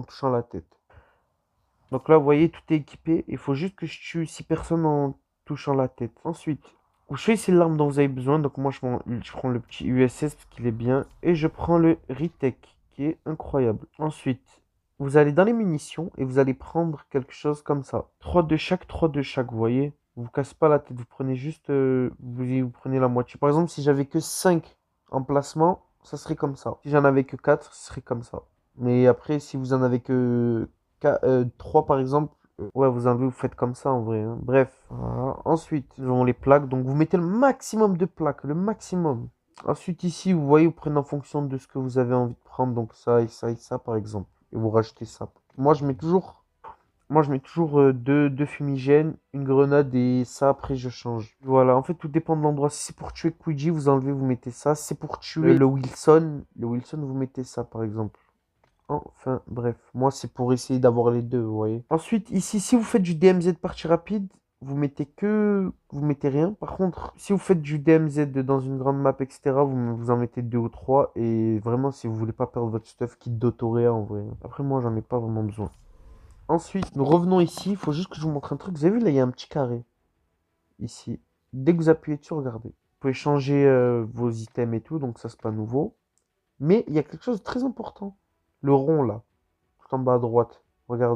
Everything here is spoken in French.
en touchant la tête. Donc là, vous voyez, tout est équipé. Il faut juste que je tue 6 personnes en touchant la tête. Ensuite, vous choisissez l'arme dont vous avez besoin. Donc moi, je prends le petit USS parce qu'il est bien. Et je prends le Retech, qui est incroyable. Ensuite, vous allez dans les munitions et vous allez prendre quelque chose comme ça. 3 de chaque, 3 de chaque, vous voyez. Vous vous cassez pas la tête, vous prenez juste, vous prenez la moitié. Par exemple, si j'avais que 5 emplacements, ça serait comme ça. Si j'en avais que 4, ce serait comme ça. Mais après, si vous en avez que 3 par exemple, ouais, vous enlevez, vous faites comme ça en vrai, hein. Bref, voilà. Ensuite, nous avons les plaques. Donc, vous mettez le maximum de plaques, le maximum. Ensuite, ici, vous voyez, vous prenez en fonction de ce que vous avez envie de prendre. Donc, ça et ça et ça, par exemple. Et vous rajoutez ça. Moi, je mets toujours deux fumigènes, une grenade et ça, après, je change. Voilà, en fait, tout dépend de l'endroit. Si c'est pour tuer Quiji, vous enlevez, vous mettez ça. Si c'est pour tuer le Wilson, vous mettez ça, par exemple. Enfin, bref, moi c'est pour essayer d'avoir les deux, vous voyez. Ensuite, ici, si vous faites du DMZ partie rapide, vous mettez rien. Par contre, si vous faites du DMZ dans une grande map, etc., vous en mettez deux ou trois. Et vraiment, si vous voulez pas perdre votre stuff, kit d'autoréa en vrai. Après, moi, j'en ai pas vraiment besoin. Ensuite, nous revenons ici. Il faut juste que je vous montre un truc. Vous avez vu, là, il y a un petit carré. Ici. Dès que vous appuyez dessus, regardez. Vous pouvez changer vos items et tout, donc ça, c'est pas nouveau. Mais il y a quelque chose de très important. Le rond, là, tout en bas à droite. Regardez.